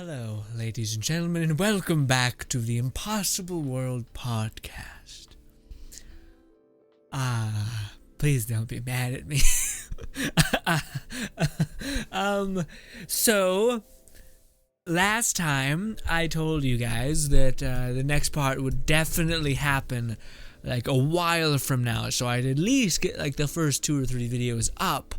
Hello, ladies and gentlemen, and welcome back to the Impossible World podcast. Please don't be mad at me. So, last time I told you guys that the next part would definitely happen like a while from now, so I'd at least get like the first 2 or 3 videos up.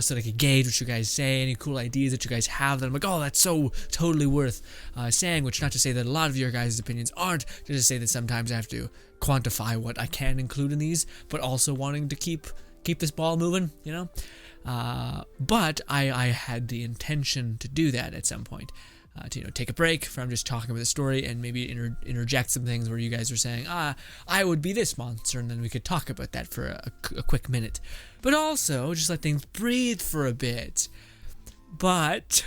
So that I could gauge what you guys say, any cool ideas that you guys have that I'm like, oh, that's so totally worth saying, which not to say that a lot of your guys' opinions aren't, just to say that sometimes I have to quantify what I can include in these, but also wanting to keep this ball moving, you know? But I had the intention to do that at some point. To take a break from just talking about the story and maybe interject some things where you guys are saying, I would be this monster, and then we could talk about that for a quick minute. But also, just let things breathe for a bit. But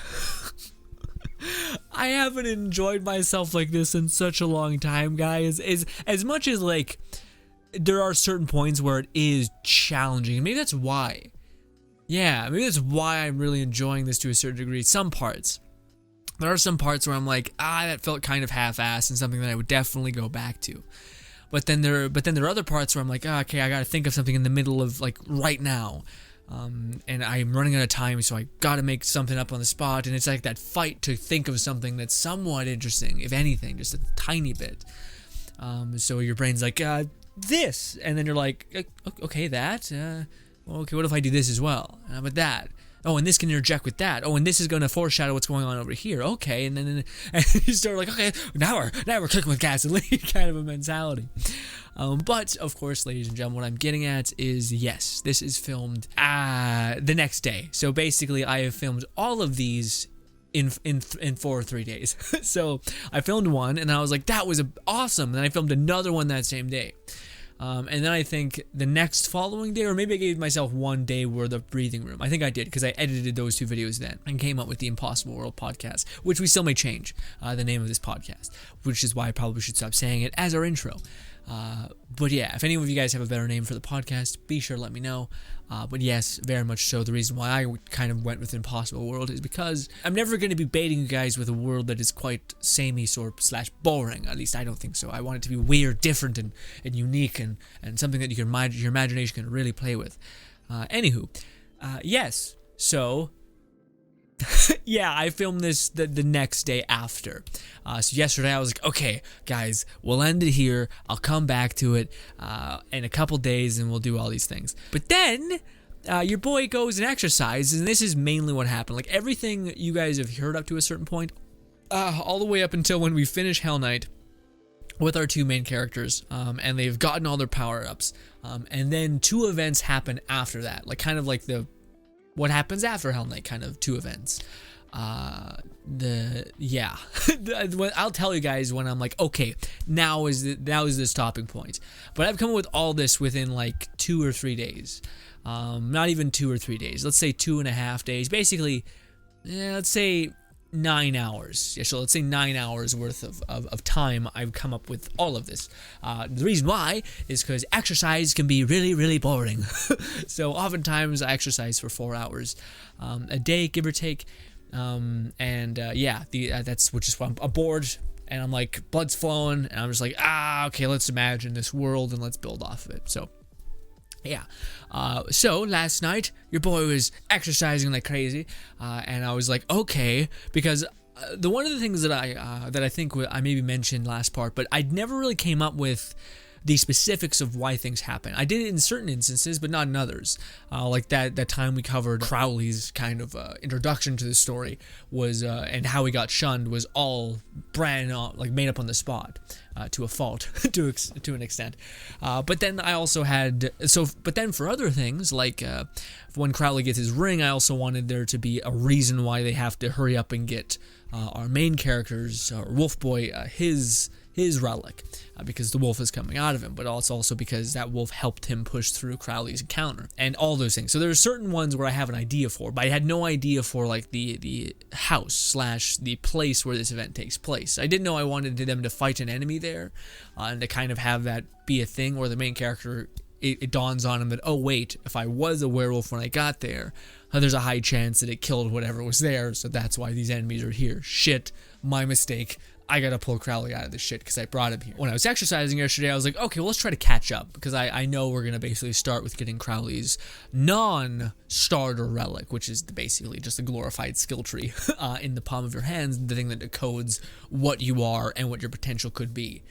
I haven't enjoyed myself like this in such a long time, guys. As much as, like, there are certain points where it is challenging, and maybe that's why. Yeah, maybe that's why I'm really enjoying this to a certain degree. Some parts. There are some parts where I'm like, that felt kind of half-assed and something that I would definitely go back to. But then there are other parts where I'm like, okay, I gotta think of something in the middle of, like, right now. And I'm running out of time, so I gotta make something up on the spot, and it's like that fight to think of something that's somewhat interesting, if anything, just a tiny bit. So your brain's like, this, and then you're like, okay, that, okay, what if I do this as well? But that. Oh, and this can interject with that. Oh, and this is going to foreshadow what's going on over here. Okay, and then you start like, okay, now we're cooking with gasoline, kind of a mentality. But of course, ladies and gentlemen, what I'm getting at is yes, this is filmed the next day. So basically, I have filmed all of these in 4 or 3 days. So I filmed one, and I was like, that was awesome. And then I filmed another one that same day. And then I think the next following day, or maybe I gave myself 1 day worth of breathing room. I think I did, because I edited those 2 videos then and came up with the Impossible World podcast, which we still may change the name of this podcast, which is why I probably should stop saying it as our intro. But yeah, if any of you guys have a better name for the podcast, be sure to let me know. But yes, very much so. The reason why I kind of went with Impossible World is because I'm never going to be baiting you guys with a world that is quite samey / boring. At least I don't think so. I want it to be weird, different, and unique, and something that your imagination can really play with. Anywho, yes. So yeah, I filmed this the next day after. So yesterday I was like, okay, guys, we'll end it here. I'll come back to it in a couple days, and we'll do all these things. But then your boy goes and exercises, and this is mainly what happened. Like everything you guys have heard up to a certain point, all the way up until when we finish Hell Knight with our 2 main characters, and they've gotten all their power-ups. And then 2 events happen after that, like kind of like what happens after Hell Knight, kind of 2 events. I'll tell you guys when I'm like, okay, now is the stopping point. But I've come up with all this within like 2 or 3 days. Not even 2 or 3 days. Let's say 2.5 days. Basically, let's say 9 hours. Yeah, so let's say 9 hours worth of time I've come up with all of this. The reason why is because exercise can be really, really boring. So oftentimes I exercise for 4 hours a day, give or take. That's which is why I'm bored, and I'm like, blood's flowing, and I'm just like, okay, let's imagine this world and let's build off of it. So yeah. So last night, your boy was exercising like crazy, and I was like, okay, because one of the things that I think I maybe mentioned last part, but I never really came up with the specifics of why things happen. I did it in certain instances, but not in others. Like that time we covered Crowley's kind of introduction to the story was, and how he got shunned was all like made up on the spot, to a fault, to an extent. But then I also had, but then for other things, like when Crowley gets his ring, I also wanted there to be a reason why they have to hurry up and get our main characters, Wolf Boy, his relic, because the wolf is coming out of him, but it's also because that wolf helped him push through Crowley's encounter, and all those things. So there are certain ones where I have an idea for, but I had no idea for like the house / the place where this event takes place. I didn't know I wanted them to fight an enemy there, and to kind of have that be a thing where the main character it dawns on him that, oh wait, if I was a werewolf when I got there, there's a high chance that it killed whatever was there, so that's why these enemies are here. Shit, my mistake. I gotta pull Crowley out of this shit because I brought him here. When I was exercising yesterday, I was like, okay, well, let's try to catch up, because I know we're gonna basically start with getting Crowley's non-starter relic, which is basically just a glorified skill tree in the palm of your hands, the thing that decodes what you are and what your potential could be.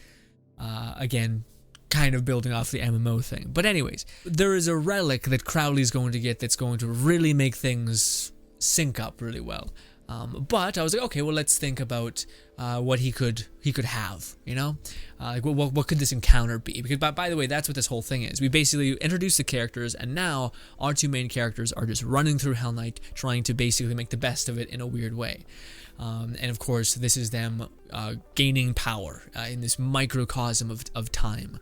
Again, kind of building off the MMO thing. But anyways, there is a relic that Crowley's going to get that's going to really make things sync up really well. But I was like, okay, well, let's think about what he could have, you know? Like, what could this encounter be? Because, by the way, that's what this whole thing is. We basically introduced the characters, and now our two main characters are just running through Hell Knight, trying to basically make the best of it in a weird way. And, of course, this is them gaining power in this microcosm of time.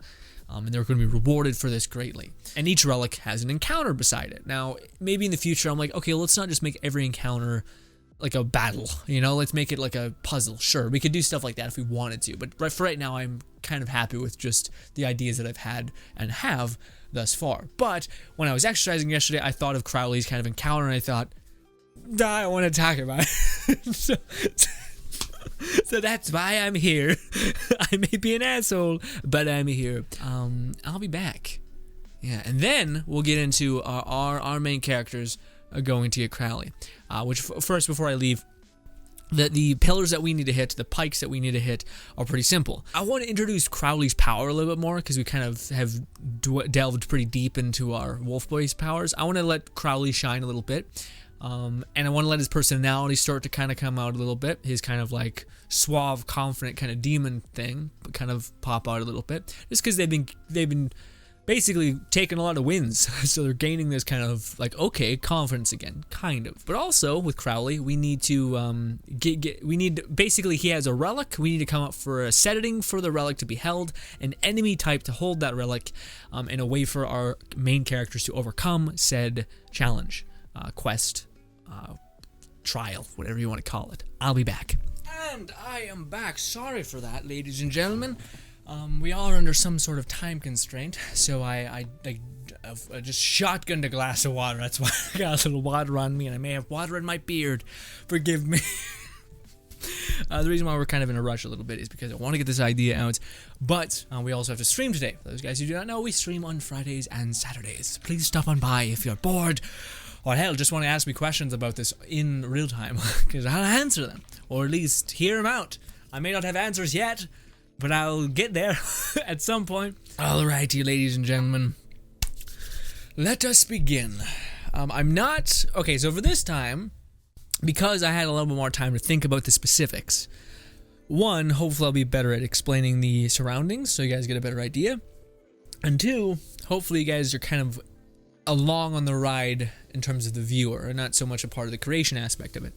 And they're going to be rewarded for this greatly. And each relic has an encounter beside it. Now, maybe in the future, I'm like, okay, let's not just make every encounter like a battle, you know, let's make it like a puzzle. Sure, we could do stuff like that if we wanted to, but for right now, I'm kind of happy with just the ideas that I've had and have thus far. But when I was exercising yesterday, I thought of Crowley's kind of encounter, and I thought, I don't want to talk about it. So that's why I'm here. I may be an asshole, but I'm here. I'll be back. Yeah, and then we'll get into our main characters going to get Crowley. Which first, before I leave, the pillars that we need to hit, the pikes that we need to hit, are pretty simple. I want to introduce Crowley's power a little bit more, because we kind of have delved pretty deep into our Wolf Boy's powers. I want to let Crowley shine a little bit. And I want to let his personality start to kind of come out a little bit. His kind of like suave, confident kind of demon thing kind of pop out a little bit. Just because they've been basically taking a lot of wins, so they're gaining this kind of like, okay, confidence again, kind of. But also with Crowley, we need to basically, he has a relic. We need to come up for a setting for the relic to be held, an enemy type to hold that relic, and a way for our main characters to overcome said challenge, quest, trial, whatever you want to call it. I'll be back. And I am back. Sorry for that, ladies and gentlemen. We are under some sort of time constraint, so I just shotgunned a glass of water. That's why I got a little water on me, and I may have water in my beard. Forgive me. The reason why we're kind of in a rush a little bit is because I want to get this idea out, but we also have to stream today. For those guys who do not know, we stream on Fridays and Saturdays. Please stop on by if you're bored, or hell, just want to ask me questions about this in real time, because I'll answer them, or at least hear them out. I may not have answers yet, but I'll get there at some point. Alrighty, ladies and gentlemen, let us begin. Okay, so for this time, because I had a little bit more time to think about the specifics, one, hopefully I'll be better at explaining the surroundings so you guys get a better idea, and two, hopefully you guys are kind of along on the ride in terms of the viewer, and not so much a part of the creation aspect of it.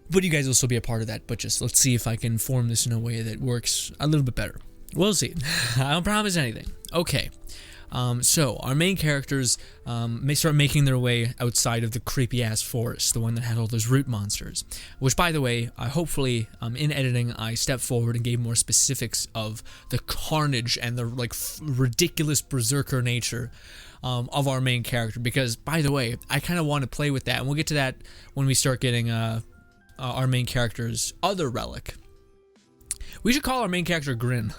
But you guys will still be a part of that, but just let's see if I can form this in a way that works a little bit better. We'll see. I don't promise anything. Okay. So our main characters may start making their way outside of the creepy-ass forest, the one that had all those root monsters. Which, by the way, hopefully in editing, I stepped forward and gave more specifics of the carnage and the ridiculous berserker nature of our main character. Because, by the way, I kind of want to play with that, and we'll get to that when we start getting our main character's other relic. We should call our main character Grin.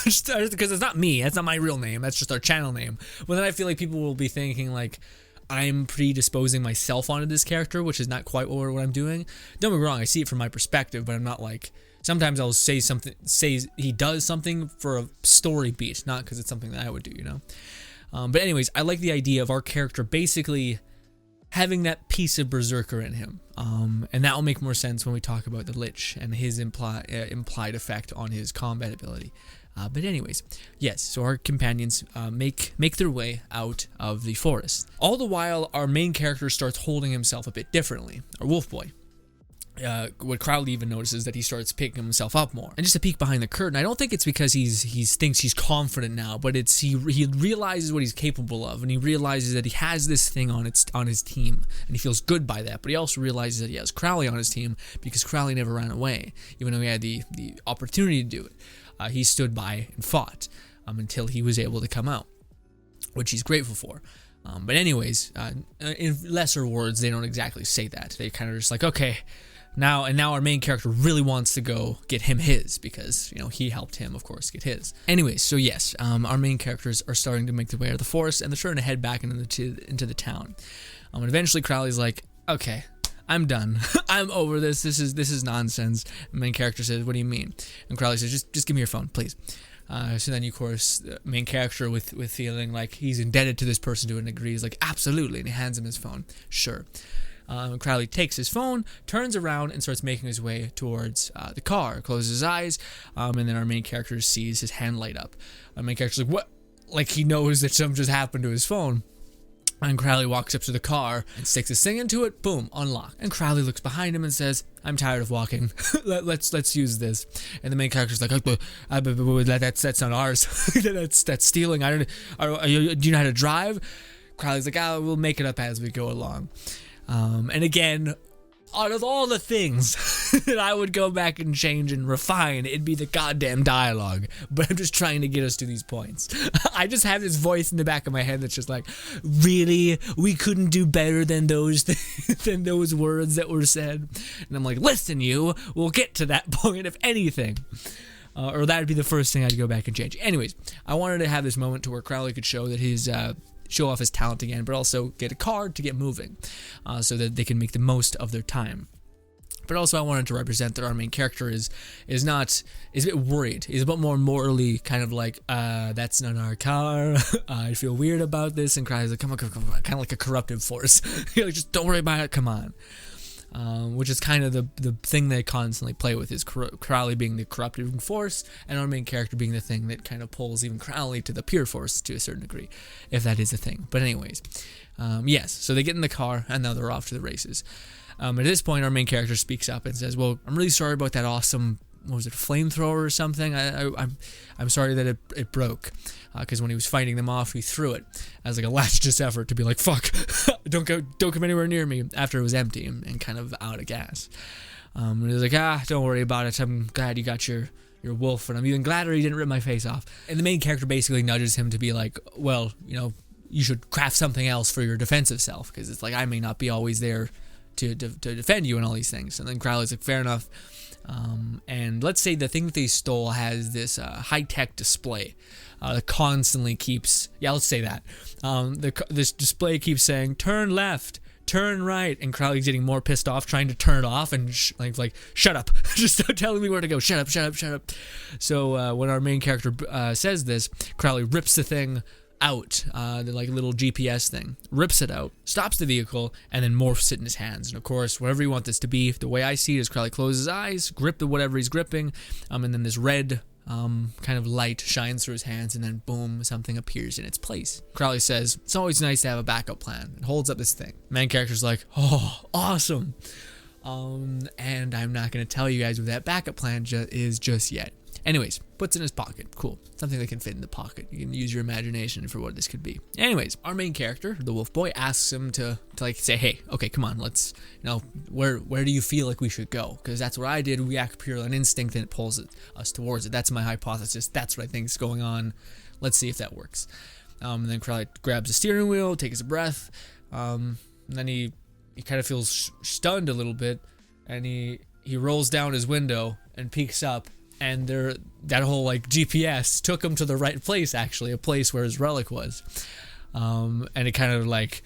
Just because it's not me. That's not my real name. That's just our channel name. But then I feel like people will be thinking like I'm predisposing myself onto this character, which is not quite what I'm doing. Don't get me wrong. I see it from my perspective, but I'm not like... Sometimes I'll say he does something for a story beat, not because it's something that I would do, you know? But anyways, I like the idea of our character basically having that piece of berserker in him, and that will make more sense when we talk about the Lich and his implied effect on his combat ability. But anyways, yes, so our companions make their way out of the forest. All the while, our main character starts holding himself a bit differently, our wolf boy. What Crowley even notices that he starts picking himself up more. And just a peek behind the curtain, I don't think it's because he thinks he's confident now, but it's he realizes what he's capable of, and he realizes that he has this thing on his team, and he feels good by that. But he also realizes that he has Crowley on his team because Crowley never ran away, even though he had the opportunity to do it. He stood by and fought until he was able to come out. which he's grateful for. But anyways, in lesser words, they don't exactly say that. They kind of just like, okay, now our main character really wants to go get him his, because, you know, he helped him, of course, get his. Anyways, so yes, our main characters are starting to make their way out of the forest, and they're starting to head back into the town. And eventually Crowley's like, okay, I'm done. I'm over this. This is nonsense. The main character says, what do you mean? And Crowley says, just give me your phone, please. So then, of course, the main character with feeling like he's indebted to this person to an degree, he's like, absolutely, and he hands him his phone. Sure. Crowley takes his phone, turns around, and starts making his way towards the car, closes his eyes, and then our main character sees his hand light up. Our main character's like, what? Like, he knows that something just happened to his phone. And Crowley walks up to the car and sticks his thing into it. Boom, unlock. And Crowley looks behind him and says, I'm tired of walking. let's use this. And the main character's like, that's not ours. that's stealing. Do you know how to drive? Crowley's like, we'll make it up as we go along. And again, out of all the things that I would go back and change and refine, it'd be the goddamn dialogue. But I'm just trying to get us to these points. I just have this voice in the back of my head that's just like, really? We couldn't do better than those than those words that were said? And I'm like, listen, we'll get to that point if anything. Or that'd be the first thing I'd go back and change. Anyways, I wanted to have this moment to where Crowley could show that show off his talent again, but also get a card to get moving, so that they can make the most of their time. But also I wanted to represent that our main character is a bit worried. He's a bit more morally kind of like, that's not our car. I feel weird about this. And Crowley's like, come on, kind of like a corruptive force. Like, just don't worry about it, come on. Which is kind of the thing they constantly play with, is Crowley being the corrupting force, and our main character being the thing that kind of pulls even Crowley to the pure force to a certain degree, if that is a thing. But anyways, yes, so they get in the car, and now they're off to the races. At this point, our main character speaks up and says, well, I'm really sorry about that awesome, what was it, flamethrower or something? I'm sorry that it broke, because when he was fighting them off, he threw it as like a last-ditch effort to be like, fuck, don't come anywhere near me, after it was empty and kind of out of gas. And he was like, don't worry about it, I'm glad you got your wolf, and I'm even gladder he didn't rip my face off. And the main character basically nudges him to be like, well, you should craft something else for your defensive self, because it's like, I may not be always there to defend you and all these things. And then Crowley's like, fair enough. And let's say the thing that they stole has this high-tech display that constantly keeps, let's say that. This display keeps saying, turn left, turn right, and Crowley's getting more pissed off trying to turn it off and like shut up, just stop telling me where to go, shut up. So when our main character says this, Crowley rips the thing out, the like little GPS thing, rips it out, stops the vehicle, and then morphs it in his hands. And of course, whatever you want this to be, the way I see it is Crowley closes his eyes, grip the whatever he's gripping, and then this red kind of light shines through his hands, and then boom, something appears in its place. Crowley says, it's always nice to have a backup plan, and holds up this thing. Main character's like, oh, awesome. And I'm not going to tell you guys what that backup plan is just yet. Anyways, puts it in his pocket. Cool. Something that can fit in the pocket. You can use your imagination for what this could be. Anyways, our main character, the wolf boy, asks him to like say, hey, okay, come on, let's, where do you feel like we should go? Because that's what I did. We act purely on instinct, and it pulls us towards it. That's my hypothesis. That's what I think is going on. Let's see if that works. And then Crowley grabs the steering wheel, takes a breath, and then he kind of feels stunned a little bit, and he rolls down his window and peeks up. And that whole like GPS took him to the right place, actually, a place where his relic was. And it kind of like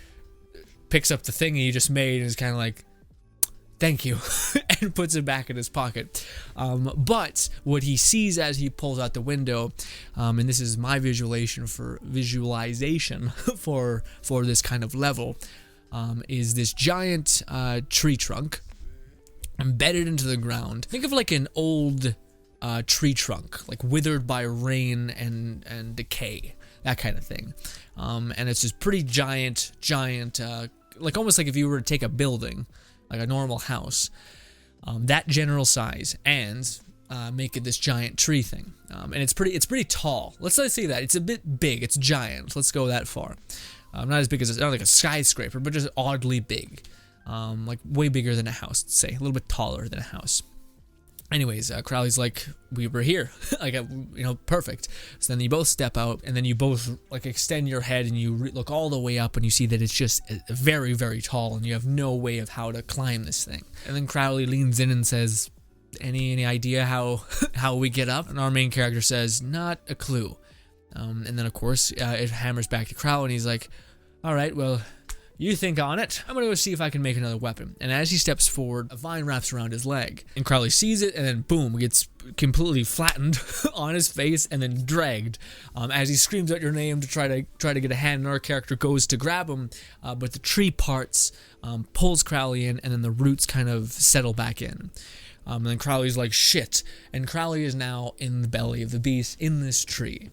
picks up the thing he just made and is kind of like, thank you, and puts it back in his pocket. But what he sees as he pulls out the window, and this is my visualization for this kind of level, is this giant tree trunk embedded into the ground. Think of like an old tree trunk, like withered by rain and decay, that kind of thing. And it's just pretty giant, like almost like if you were to take a building, like a normal house, that general size, and make it this giant tree thing. And it's pretty tall. Let's say that it's a bit big. It's giant. Let's go that far. Not as big as not like a skyscraper, but just oddly big. Like way bigger than a house. Let's say a little bit taller than a house. Anyways, Crowley's like, we were here, like, perfect. So then you both step out, and then you both like extend your head, and you look all the way up, and you see that it's just very, very tall, and you have no way of how to climb this thing. And then Crowley leans in and says, "Any idea how we get up?" And our main character says, "Not a clue." And then of course it hammers back to Crowley, and he's like, "All right, well, you think on it. I'm gonna go see if I can make another weapon." And as he steps forward, a vine wraps around his leg, and Crowley sees it, and then boom, gets completely flattened on his face and then dragged. As he screams out your name to try to get a hand, and our character goes to grab him, but the tree parts, pulls Crowley in, and then the roots kind of settle back in. And then Crowley's like, shit. And Crowley is now in the belly of the beast in this tree.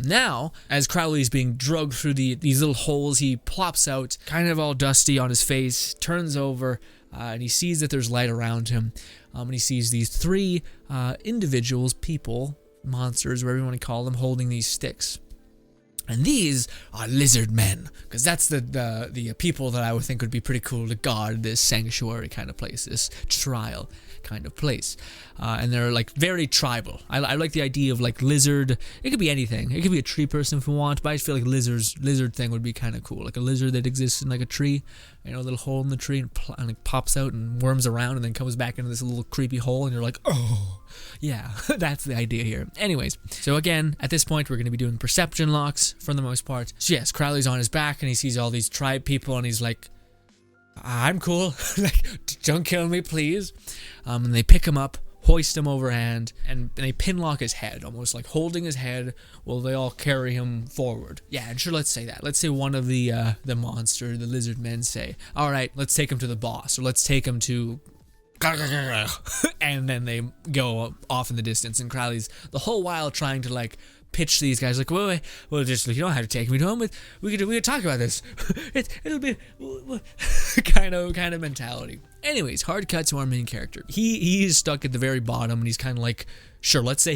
Now, as Crowley is being drugged through these little holes, he plops out, kind of all dusty on his face, turns over, and he sees that there's light around him. And he sees these three individuals, people, monsters, whatever you want to call them, holding these sticks. And these are lizard men, because that's the people that I would think would be pretty cool to guard this sanctuary kind of place, this trial kind of place. And they're like very tribal. I like the idea of like lizard. It could be anything. It could be a tree person if you want, but I just feel like lizard thing would be kind of cool. Like a lizard that exists in like a tree, a little hole in the tree, and it pops out and worms around and then comes back into this little creepy hole, and you're like, oh. Yeah, that's the idea here. Anyways, so again, at this point, we're going to be doing perception locks for the most part. So yes, Crowley's on his back, and he sees all these tribe people, and he's like, I'm cool. Like, don't kill me, please. And they pick him up, hoist him overhand, and they pinlock his head, almost like holding his head while they all carry him forward. Yeah, and sure, let's say that. Let's say one of the monster, the lizard men say, all right, let's take him to the boss, or let's take him to... and then they go off in the distance, and Crowley's the whole while trying to like pitch these guys like, wait, well, just you don't have to take me to him, but we could talk about this. It'll be kind of mentality. Anyways, hard cut to our main character. He's stuck at the very bottom, and he's kind of like, sure, let's say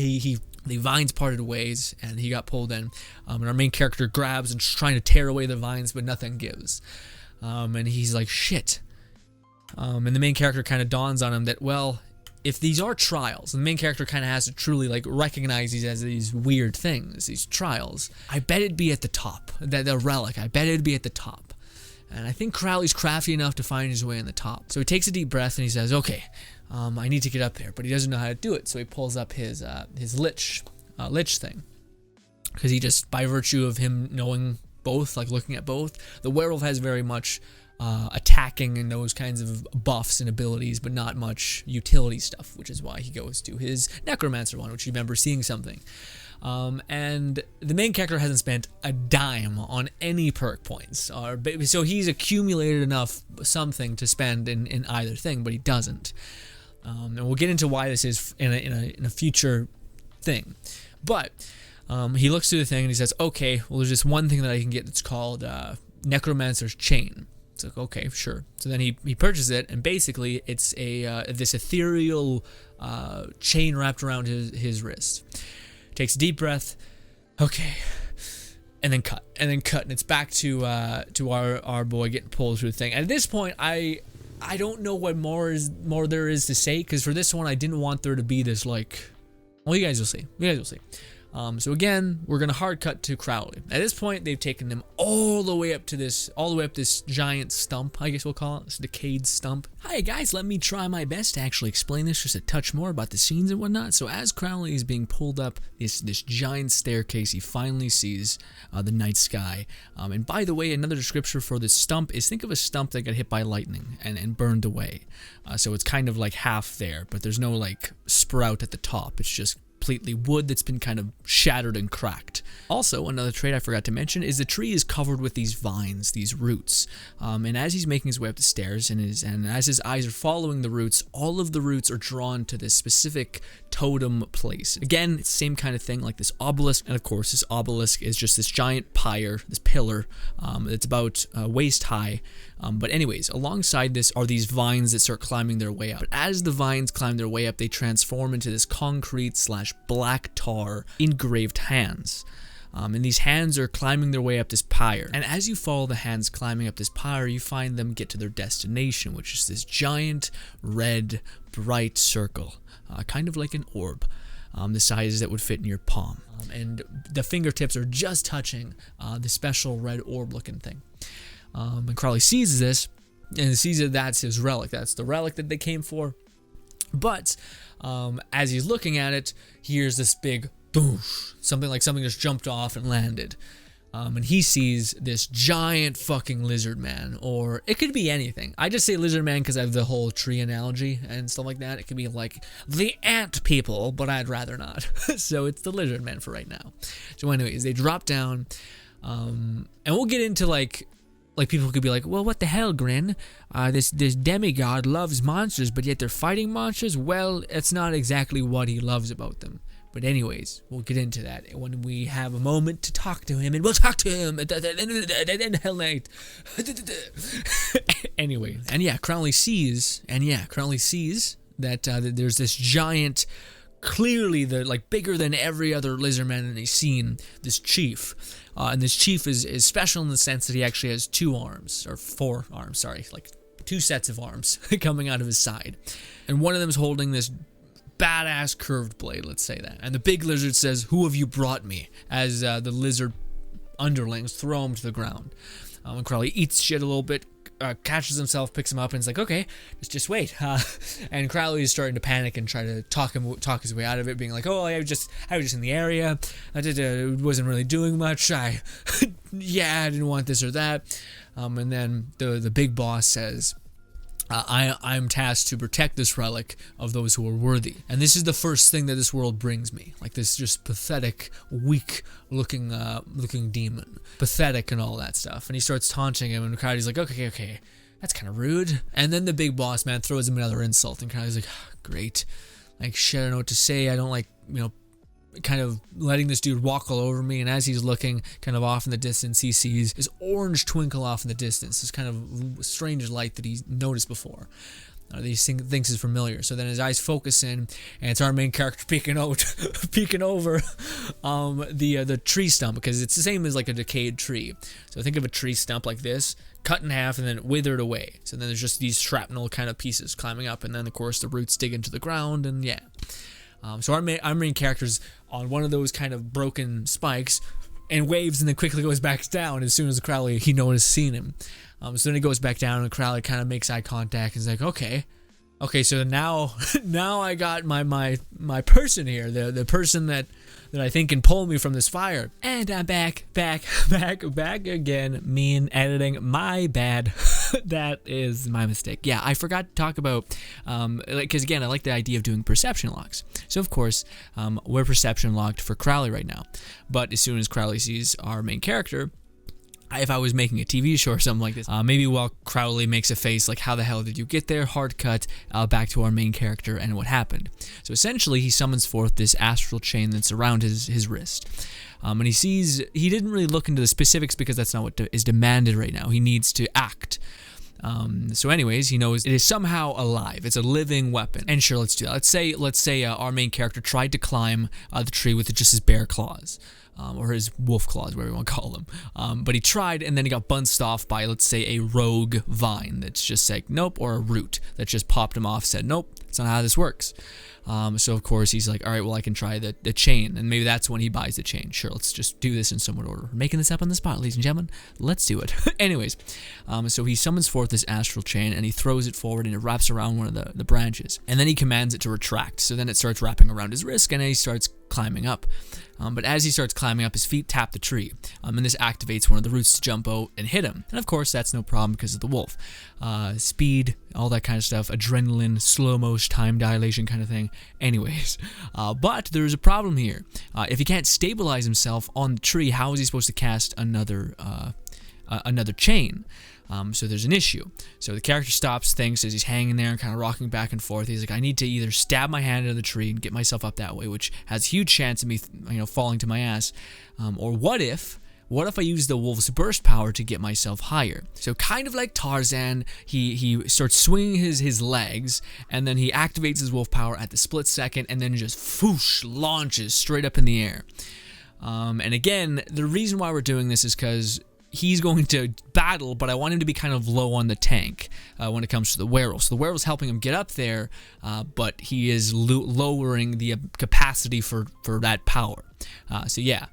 the vines parted ways, and he got pulled in, and our main character grabs and trying to tear away the vines, but nothing gives, and he's like, shit. And the main character kind of dawns on him that, well, if these are trials, and the main character kind of has to truly like recognize these as these weird things, these trials, I bet it'd be at the top. The relic, I bet it'd be at the top. And I think Crowley's crafty enough to find his way in the top. So he takes a deep breath and he says, okay, I need to get up there, but he doesn't know how to do it. So he pulls up his lich thing. Because he just, by virtue of him knowing both, like looking at both, the werewolf has very much attacking and those kinds of buffs and abilities, but not much utility stuff, which is why he goes to his necromancer one, which you remember seeing something. And the main character hasn't spent a dime on any perk points, so he's accumulated enough something to spend in either thing, but he doesn't. And we'll get into why this is in a future thing. But he looks through the thing and he says, okay, well, there's this one thing that I can get that's called necromancer's chain. It's like, okay, sure. So then he purchases it, and basically it's this ethereal chain wrapped around his wrist. Takes a deep breath, okay, and then cut, and it's back to our boy getting pulled through the thing. And at this point, I don't know what more there is to say, because for this one I didn't want there to be this like, well, you guys will see. So again, we're gonna hard cut to Crowley. At this point, they've taken them all the way up this giant stump, I guess we'll call it, this decayed stump. Hi guys, let me try my best to actually explain this just a touch more about the scenes and whatnot. So as Crowley is being pulled up this giant staircase, he finally sees the night sky. And by the way, another description for this stump is, think of a stump that got hit by lightning and burned away. So it's kind of like half there, but there's no like sprout at the top. It's just completely wood that's been kind of shattered and cracked. Also, another trait I forgot to mention is the tree is covered with these vines, these roots. And as he's making his way up the stairs and as his eyes are following the roots, all of the roots are drawn to this specific totem place. Again, it's the same kind of thing like this obelisk, and of course this obelisk is just this giant pyre, this pillar that's about waist high. But anyways, alongside this are these vines that start climbing their way up. But as the vines climb their way up, they transform into this concrete / black tar engraved hands. And these hands are climbing their way up this pyre. And as you follow the hands climbing up this pyre, you find them get to their destination, which is this giant, red, bright circle, kind of like an orb, the size that would fit in your palm. And the fingertips are just touching the special red orb-looking thing. And Crowley sees this, and sees that that's his relic. That's the relic that they came for. But as he's looking at it, he hears this big doosh, something just jumped off and landed. And he sees this giant fucking lizard man, or it could be anything. I just say lizard man because I have the whole tree analogy and stuff like that. It could be like the ant people, but I'd rather not. So it's the lizard man for right now. So anyways, they drop down, and we'll get into like people could be like, well, what the hell, Grin? This demigod loves monsters, but yet they're fighting monsters? Well, it's not exactly what he loves about them. But anyways, we'll get into that when we have a moment to talk to him, and we'll talk to him at the end of Hell Night. Anyway, and yeah, Crowley sees that there's this giant, clearly bigger than every other lizard man that he's seen, this chief. And this chief is special in the sense that he actually has 2 arms, or 4 arms, sorry, like 2 sets of arms coming out of his side. And one of them is holding this badass curved blade, let's say that. And the big lizard says, "Who have you brought me?" as the lizard underlings throw him to the ground. And Crowley eats shit a little bit, catches himself, picks him up, and is like, okay, just wait. And Crowley is starting to panic and try to talk his way out of it, being like, oh, I was just in the area. I wasn't really doing much. I didn't want this or that. And then the big boss says, I'm tasked to protect this relic of those who are worthy. And this is the first thing that this world brings me. Like this just pathetic, weak looking demon. Pathetic and all that stuff. And he starts taunting him, and Crowley's like, okay, that's kind of rude. And then the big boss man throws him another insult, and Crowley's like, great. Like, shit, I don't know what to say. I don't like, kind of letting this dude walk all over me. And as he's looking kind of off in the distance, he sees this orange twinkle off in the distance, this kind of strange light that he's noticed before. He thinks is familiar. So then his eyes focus in, and it's our main character peeking over the tree stump, because it's the same as like a decayed tree. So think of a tree stump like this, cut in half and then withered away. So then there's just these shrapnel kind of pieces climbing up, and then of course the roots dig into the ground, and yeah. So our main character's on one of those kind of broken spikes and waves, and then quickly goes back down as soon as Crowley seen him. So then he goes back down, and Crowley kind of makes eye contact and is like, okay, so now I got my person here, the person that I think can pull me from this fire. And I'm back again. Mean editing, my bad. That is my mistake. Yeah, I forgot to talk about, because again, I like the idea of doing perception locks. So of course, we're perception locked for Crowley right now. But as soon as Crowley sees our main character, if I was making a TV show or something like this, maybe while Crowley makes a face like, how the hell did you get there? Hard cut back to our main character and what happened. So essentially, he summons forth this astral chain that's around his wrist. And he sees, he didn't really look into the specifics because that's not what is demanded right now. He needs to act. So anyways, he knows it is somehow alive. It's a living weapon. And sure, let's do that. Let's say our main character tried to climb the tree with just his bare claws. Or his wolf claws, whatever you want to call them. But he tried, and then he got bounced off by, let's say, a rogue vine that's just like, nope, or a root that just popped him off, said, nope, that's not how this works. So of course he's like, all right, well, I can try the chain, and maybe that's when he buys the chain. Sure, let's just do this in somewhat order. We're making this up on the spot, ladies and gentlemen. Let's do it. Anyways, so he summons forth this astral chain, and he throws it forward, and it wraps around one of the branches, and then he commands it to retract. So then it starts wrapping around his wrist, and then he starts climbing up. But as he starts climbing up, his feet tap the tree, and this activates one of the roots to jump out and hit him. And of course, that's no problem because of the wolf. Speed, all that kind of stuff, adrenaline, slow-motion, time dilation kind of thing. Anyways, but there's a problem here. If he can't stabilize himself on the tree, how is he supposed to cast another chain? So there's an issue. So the character stops, thinks as he's hanging there and kind of rocking back and forth. He's like, I need to either stab my hand into the tree and get myself up that way, which has a huge chance of me, falling to my ass. Or what if I use the wolf's burst power to get myself higher? So kind of like Tarzan, he starts swinging his legs, and then he activates his wolf power at the split second, and then just launches straight up in the air. And again, the reason why we're doing this is because he's going to battle, but I want him to be kind of low on the tank when it comes to the werewolf. So the werewolf's helping him get up there, but he is lowering the capacity for that power. So yeah.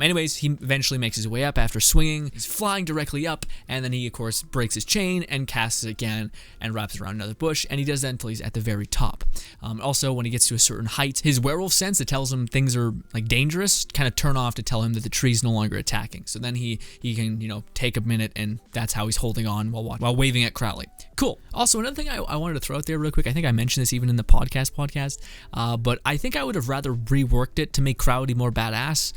Anyways, he eventually makes his way up after swinging. He's flying directly up, and then he, of course, breaks his chain and casts it again and wraps around another bush, and he does that until he's at the very top. Also, when he gets to a certain height, his werewolf sense that tells him things are like dangerous kind of turn off to tell him that the tree's no longer attacking. So then he can, take a minute, and that's how he's holding on while waving at Crowley. Cool. Also, another thing I wanted to throw out there real quick, I think I mentioned this even in the podcast, but I think I would have rather reworked it to make Crowley more badass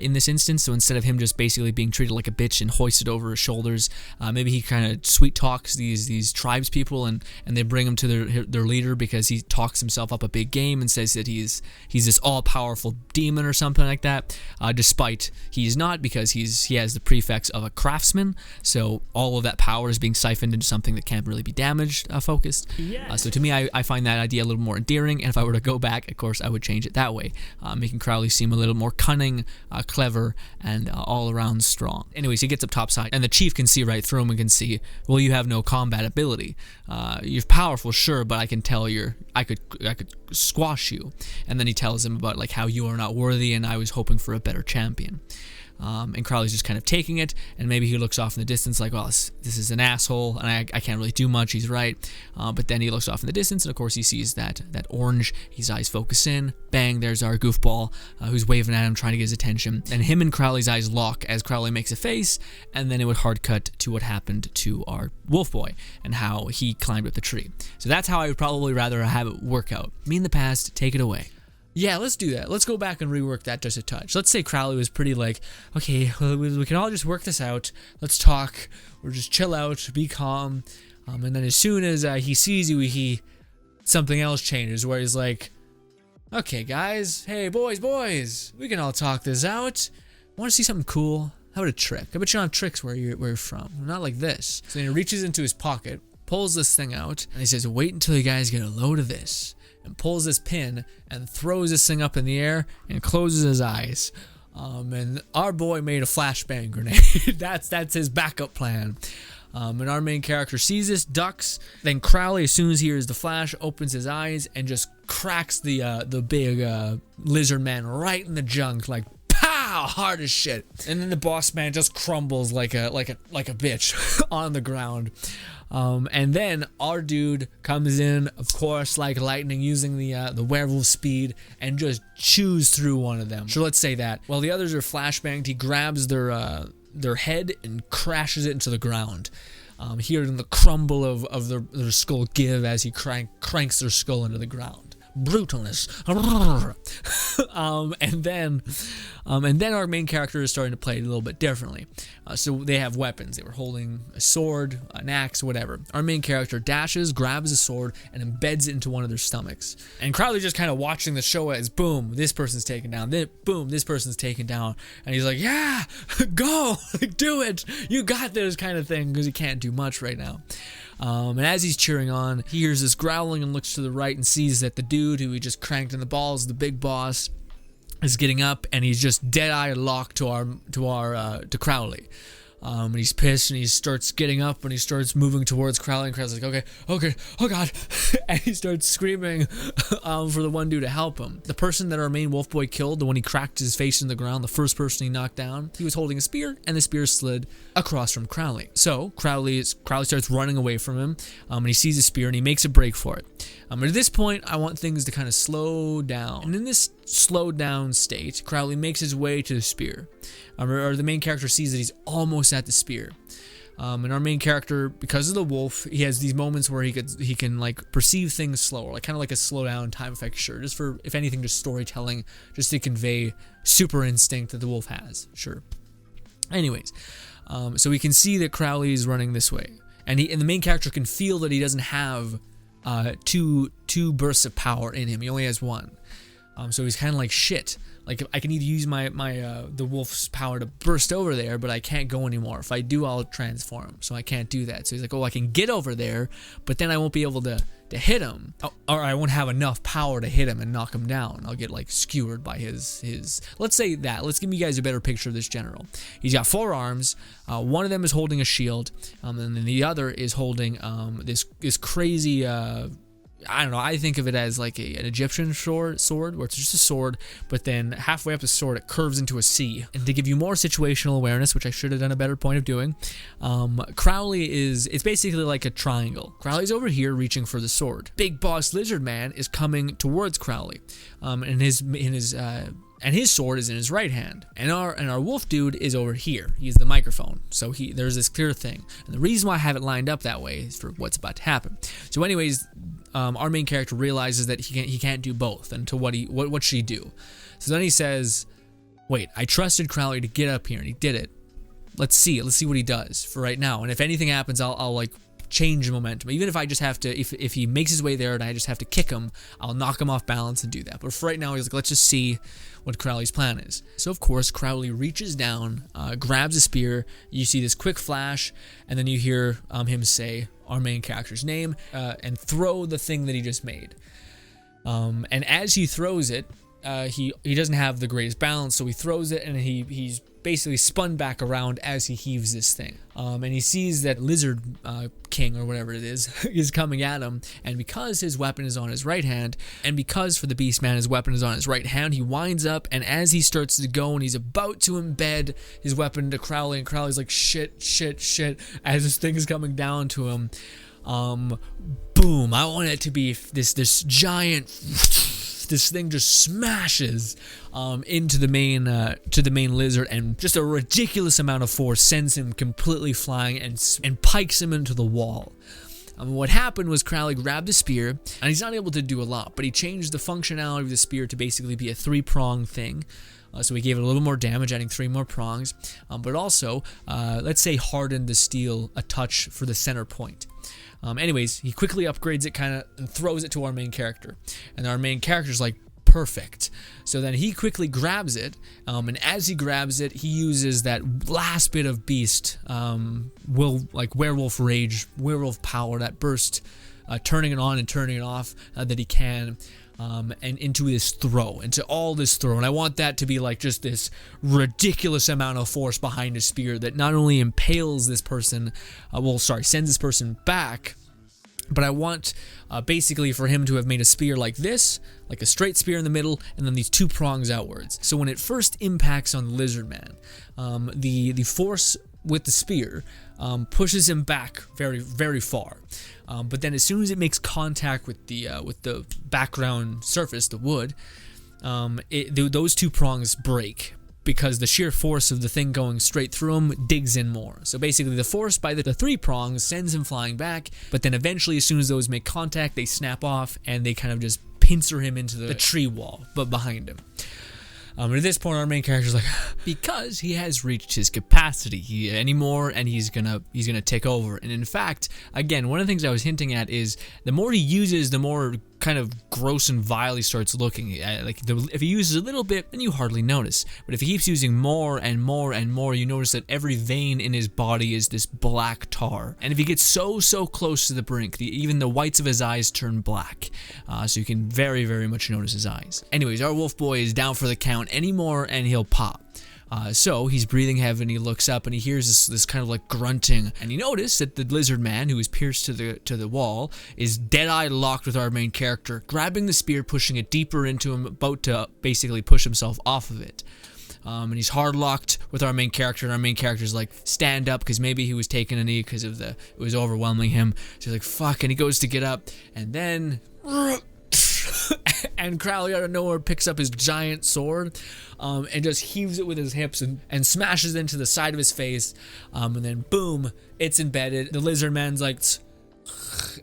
in this instance. So instead of him just basically being treated like a bitch and hoisted over his shoulders, maybe he kind of sweet talks these tribes people, and they bring him to their leader because he talks himself up a big game and says that he's this all-powerful demon or something like that, despite he's not, because he has the prefix of a craftsman, so all of that power is being siphoned into something that can't really be damaged focused. Yes. So to me, I find that idea a little more endearing, and if I were to go back, of course, I would change it that way, making Crowley seem a little more cunning, clever, and all around strong. Anyways, he gets up topside, and the chief can see right through him and can see, well, you have no combat ability. You're powerful, sure, but I can tell I could squash you. And then he tells him about like how you are not worthy, and I was hoping for a better champion. And Crowley's just kind of taking it, and maybe he looks off in the distance like, well, this is an asshole, and I can't really do much, he's right. But then he looks off in the distance, and of course he sees that orange, his eyes focus in, bang, there's our goofball, who's waving at him, trying to get his attention, and him and Crowley's eyes lock as Crowley makes a face, and then it would hard cut to what happened to our wolf boy, and how he climbed up the tree. So that's how I would probably rather have it work out. Me in the past, take it away. Yeah, let's do that. Let's go back and rework that just a touch. Let's say Crowley was pretty like, okay, well, we can all just work this out. Let's talk. Or just chill out, be calm. And then as soon as he sees you, something else changes where he's like, okay, guys, hey, boys, we can all talk this out. Want to see something cool? How about a trick? I bet you don't have tricks where you're from. Not like this. So then he reaches into his pocket, pulls this thing out, and he says, wait until you guys get a load of this. And pulls this pin and throws this thing up in the air and closes his eyes. And our boy made a flashbang grenade. that's his backup plan. And our main character sees this, ducks. Then Crowley, as soon as he hears the flash, opens his eyes and just cracks the big lizard man right in the junk, like pow, hard as shit. And then the boss man just crumbles like a bitch on the ground. And then our dude comes in, of course, like lightning, using the werewolf speed, and just chews through one of them. So let's say that. While the others are flashbanged, he grabs their head and crashes it into the ground. Hearing the crumble of their skull give as he cranks their skull into the ground. Brutalness. And then our main character is starting to play it a little bit differently. So they have weapons. They were holding a sword, an axe, whatever. Our main character dashes, grabs a sword, and embeds it into one of their stomachs. And Crowley just kind of watching the show as boom, this person's taken down. Then boom, this person's taken down. And he's like, yeah, go, do it. You got this kind of thing, because he can't do much right now. And as he's cheering on, he hears this growling and looks to the right and sees that the dude who he just cranked in the balls, the big boss, is getting up, and he's just dead-eye locked to Crowley. And he's pissed, and he starts getting up, and he starts moving towards Crowley, and Crowley's like, okay, oh god, and he starts screaming for the one dude to help him. The person that our main wolf boy killed, the one he cracked his face in the ground, the first person he knocked down, he was holding a spear, and the spear slid across from Crowley. So Crowley starts running away from him, and he sees a spear, and he makes a break for it. But at this point, I want things to kind of slow down. And in this slowed down state, Crowley makes his way to the spear. Or the main character sees that he's almost at the spear. And our main character, because of the wolf, he has these moments where he can like perceive things slower, like kind of like a slow down time effect, sure, just for, if anything, just storytelling, just to convey super instinct that the wolf has, sure. Anyways, so we can see that Crowley is running this way, and the main character can feel that he doesn't have two bursts of power in him. He only has one. So he's kind of like, shit. Like, I can either use the wolf's power to burst over there, but I can't go anymore. If I do, I'll transform. So I can't do that. So he's like, oh, I can get over there, but then I won't be able to hit him. Or I won't have enough power to hit him and knock him down. I'll get like skewered by his. Let's say that. Let's give you guys a better picture of this general. He's got 4 arms. One of them is holding a shield, and then the other is holding this crazy. I don't know, I think of it as like an Egyptian sword, where it's just a sword, but then halfway up the sword, it curves into a C. And to give you more situational awareness, which I should have done a better point of doing, Crowley it's basically like a triangle. Crowley's over here reaching for the sword. Big Boss Lizard Man is coming towards Crowley, and his sword is in his right hand, and our wolf dude is over here. He's the microphone, so there's this clear thing. And the reason why I have it lined up that way is for what's about to happen. So, anyways, our main character realizes that he can't do both, and to what should he do? So then he says, "Wait, I trusted Crowley to get up here, and he did it. Let's see what he does for right now. And if anything happens, I'll like change momentum. Even if I just have to, if he makes his way there and I just have to kick him, I'll knock him off balance and do that. But for right now, he's like, let's just see what Crowley's plan is." So of course, Crowley reaches down, grabs a spear. You see this quick flash, and then you hear him say our main character's name and throw the thing that he just made. And as he throws it, he doesn't have the greatest balance, so he throws it, and he's basically spun back around as he heaves this thing. And he sees that Lizard King, or whatever it is coming at him. And because his weapon is on his right hand, and because for the Beast Man his weapon is on his right hand, he winds up, and as he starts to go and he's about to embed his weapon to Crowley, and Crowley's like, shit, as this thing is coming down to him. Boom! I want it to be this giant. This thing just smashes into the main lizard, and just a ridiculous amount of force sends him completely flying and pikes him into the wall. What happened was Crowley grabbed the spear, and he's not able to do a lot, but he changed the functionality of the spear to basically be a 3-prong thing. So he gave it a little more damage, adding 3 more prongs, but also, let's say, hardened the steel a touch for the center point. Anyways, he quickly upgrades it and throws it to our main character. And our main character's like, perfect. So then he quickly grabs it, and as he grabs it, he uses that last bit of beast, werewolf rage, werewolf power, that burst, turning it on and turning it off that he can. And into all this throw. And I want that to be like just this ridiculous amount of force behind a spear that not only impales this person, sends this person back, but I want basically for him to have made a spear like this, like a straight spear in the middle, and then these 2 prongs outwards. So when it first impacts on Lizard Man, the force with the spear pushes him back very, very far. But then as soon as it makes contact with the background surface, the wood, those 2 prongs break, because the sheer force of the thing going straight through him digs in more. So basically the force by the 3 prongs sends him flying back, but then eventually as soon as those make contact, they snap off and they kind of just pincer him into the tree wall, but behind him. And at this point, our main character's like, because he has reached his capacity anymore, and he's gonna take over. And in fact, again, one of the things I was hinting at is the more he uses, the more kind of gross and vile he starts looking. If he uses a little bit, then you hardly notice. But if he keeps using more and more and more, you notice that every vein in his body is this black tar. And if he gets so close to the brink, even the whites of his eyes turn black. So you can very, very much notice his eyes. Anyways, our wolf boy is down for the count anymore, and he'll pop. So he's breathing heavy, and he looks up and he hears this kind of like grunting, and you notice that the lizard man, who is pierced to the wall, is dead-eyed locked with our main character, grabbing the spear, pushing it deeper into him, about to basically push himself off of it. And he's hard locked with our main character, and our main character's like, stand up, because maybe he was taking a knee because it was overwhelming him. So he's like, fuck, and he goes to get up, and then and Crowley out of nowhere picks up his giant sword and just heaves it with his hips and smashes into the side of his face, and then boom, it's embedded. The lizard man's like,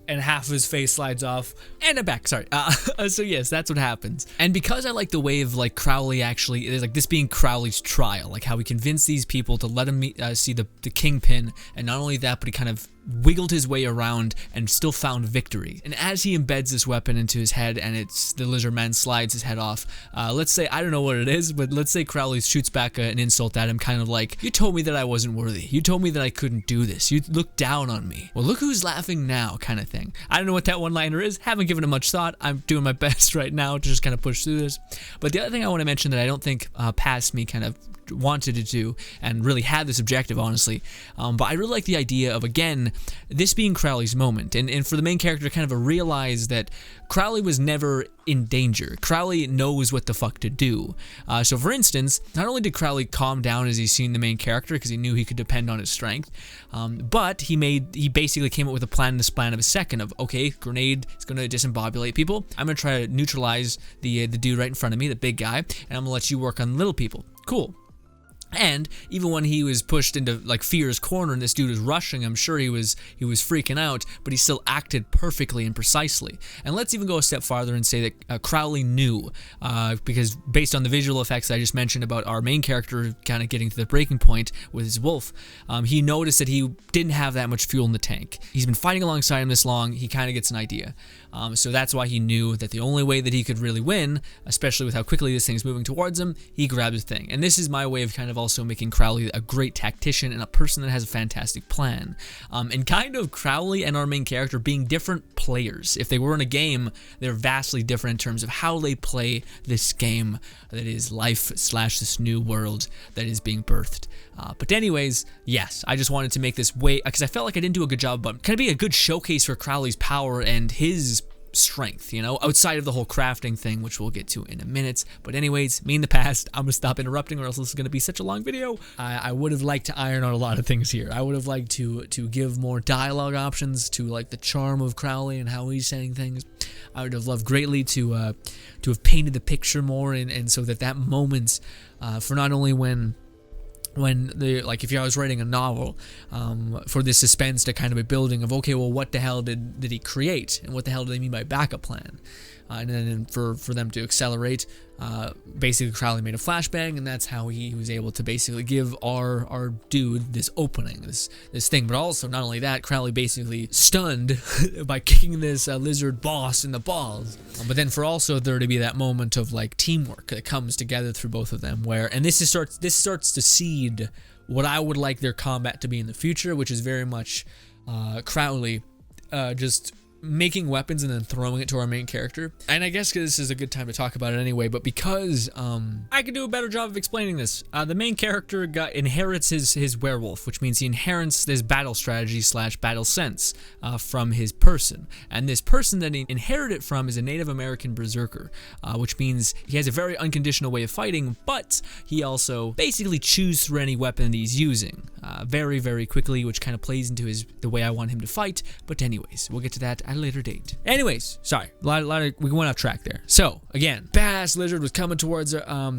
and half of his face slides off, and I'm back. Sorry. So yes, that's what happens. And because I like the way of like Crowley actually, it is like this being Crowley's trial, like how he convinced these people to let him see the kingpin, and not only that, but he kind of wiggled his way around and still found victory. And as he embeds this weapon into his head and the lizard man slides his head off, let's say, I don't know what it is, but let's say Crowley shoots back an insult at him, kind of like, you told me that I wasn't worthy. You told me that I couldn't do this. You looked down on me. Well, look who's laughing now, kind of thing. I don't know what that one-liner is. Haven't given it much thought. I'm doing my best right now to just kind of push through this. But the other thing I want to mention that I don't think past me kind of wanted to do and really had this objective, honestly, but I really like the idea of, again, this being Crowley's moment, and for the main character to kind of realize that Crowley was never in danger. Crowley knows what the fuck to do. So for instance, not only did Crowley calm down as he's seen the main character because he knew he could depend on his strength, but he basically came up with a plan in the span of a second of, okay, grenade is going to disembobulate people. I'm going to try to neutralize the dude right in front of me, the big guy, and I'm going to let you work on little people. Cool. And even when he was pushed into like Fear's corner and this dude was rushing, I'm sure he was freaking out, but he still acted perfectly and precisely. And let's even go a step farther and say that Crowley knew, because based on the visual effects I just mentioned about our main character kind of getting to the breaking point with his wolf, he noticed that he didn't have that much fuel in the tank. He's been fighting alongside him this long, he kind of gets an idea. So that's why he knew that the only way that he could really win, especially with how quickly this thing's moving towards him, he grabbed the thing. And this is my way of kind of also making Crowley a great tactician and a person that has a fantastic plan. And kind of Crowley and our main character being different players. If they were in a game, they're vastly different in terms of how they play this game that is life / this new world that is being birthed. But anyways, yes, I just wanted to make this way, because I felt like I didn't do a good job, but kind of be a good showcase for Crowley's power and his strength, you know, outside of the whole crafting thing, which we'll get to in a minute. But anyways, me in the past, I'm gonna stop interrupting or else this is gonna be such a long video. I would have liked to iron out a lot of things here. I would have liked to give more dialogue options to like the charm of Crowley and how he's saying things. I would have loved greatly to have painted the picture more, and so that moment for not only when if I was writing a novel, for this suspense to kind of be building of, okay, well, what the hell did he create, and what the hell do they mean by backup plan? And then for them to accelerate, basically Crowley made a flashbang, and that's how he was able to basically give our dude this opening, this thing. But also, not only that, Crowley basically stunned by kicking this lizard boss in the balls. But then for also there to be that moment of like teamwork that comes together through both of them, and this starts to seed what I would like their combat to be in the future, which is very much Crowley just making weapons and then throwing it to our main character. And I guess this is a good time to talk about it anyway, but because I could do a better job of explaining this, the main character inherits his werewolf, which means he inherits this battle strategy / battle sense from his person. And this person that he inherited from is a Native American berserker, which means he has a very unconditional way of fighting, but he also basically chews through any weapon that he's using very, very quickly, which kind of plays into the way I want him to fight. But anyways, we'll get to that at a later date. Anyways, sorry, we went off track there. So again, badass lizard was coming towards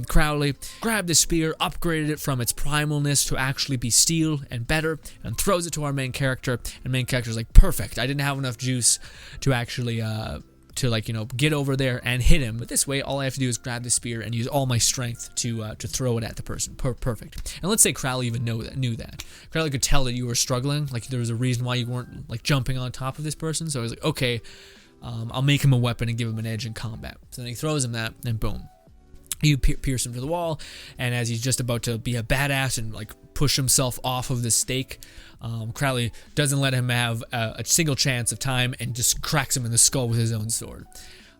Crowley, grabbed the spear, upgraded it from its primalness to actually be steel and better, and throws it to our main character. And main character's like, perfect. I didn't have enough juice to actually get over there and hit him. But this way, all I have to do is grab the spear and use all my strength to throw it at the person. Perfect. And let's say Crowley even knew that. Crowley could tell that you were struggling. Like there was a reason why you weren't like jumping on top of this person. So I was like, okay, I'll make him a weapon and give him an edge in combat. So then he throws him that, and boom. You pierce him to the wall, and as he's just about to be a badass and like push himself off of the stake, Crowley doesn't let him have a single chance of time and just cracks him in the skull with his own sword.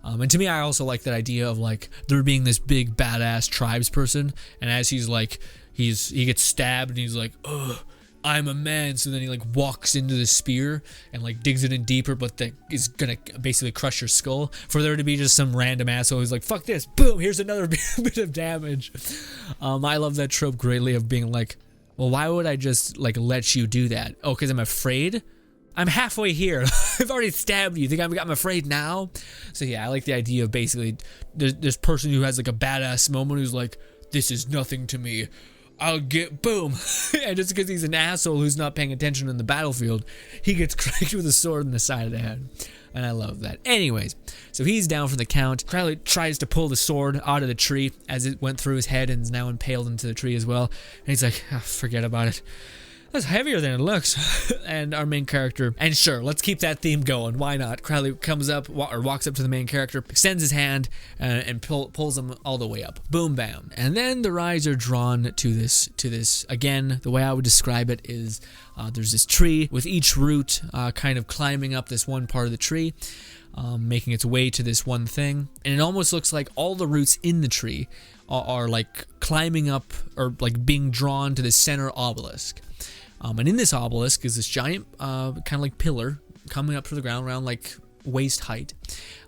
And to me, I also like that idea of like there being this big badass tribes person, and as he's like he gets stabbed and he's like, ugh, I'm a man. So then he like walks into the spear and like digs it in deeper, but that is gonna basically crush your skull. For there to be just some random asshole who's like, fuck this, boom, here's another bit of damage. I love that trope greatly of being like, well, why would I just like let you do that? Oh, because I'm afraid? I'm halfway here. I've already stabbed you. You think I'm afraid now? So yeah, I like the idea of basically this person who has like a badass moment who's like, this is nothing to me. I'll get, boom. And just because he's an asshole who's not paying attention in the battlefield, he gets cracked with a sword in the side of the head. And I love that. Anyways, so he's down for the count. Crowley tries to pull the sword out of the tree as it went through his head and is now impaled into the tree as well. And he's like, oh, forget about it. that's heavier than it looks. And our main character, and sure, let's keep that theme going. Why not? Crowley comes up or walks up to the main character, extends his hand, and pulls him all the way up. Boom, bam. And then the eyes are drawn to this. Again, the way I would describe it is there's this tree with each root kind of climbing up this one part of the tree, making its way to this one thing. And it almost looks like all the roots in the tree are like climbing up or like being drawn to the center obelisk. And in this obelisk is this giant kind of like pillar coming up to the ground around like waist height.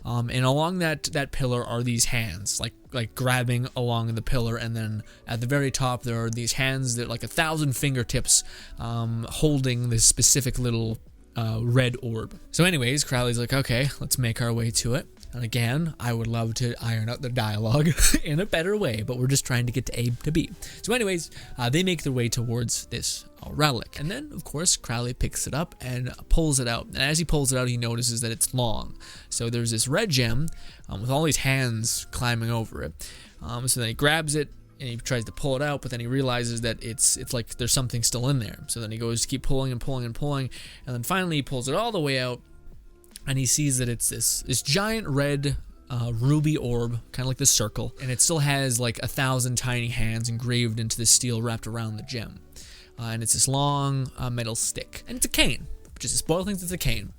And along that pillar are these hands like grabbing along the pillar, and then at the very top there are these hands that like 1,000 fingertips holding this specific little red orb. So anyways, Crowley's like, okay, let's make our way to it. And again, I would love to iron out the dialogue in a better way, but we're just trying to get to A to B. So anyways, they make their way towards this relic. And then, of course, Crowley picks it up and pulls it out. And as he pulls it out, he notices that it's long. So there's this red gem with all these hands climbing over it. So then he grabs it, and he tries to pull it out, but then he realizes that it's like there's something still in there. So then he goes to keep pulling and pulling and pulling, and then finally he pulls it all the way out, and he sees that it's this giant red ruby orb, kind of like this circle, and it still has like 1,000 tiny hands engraved into the steel wrapped around the gem. And it's this long metal stick, and it's a cane, which is a spoil things. It's a cane.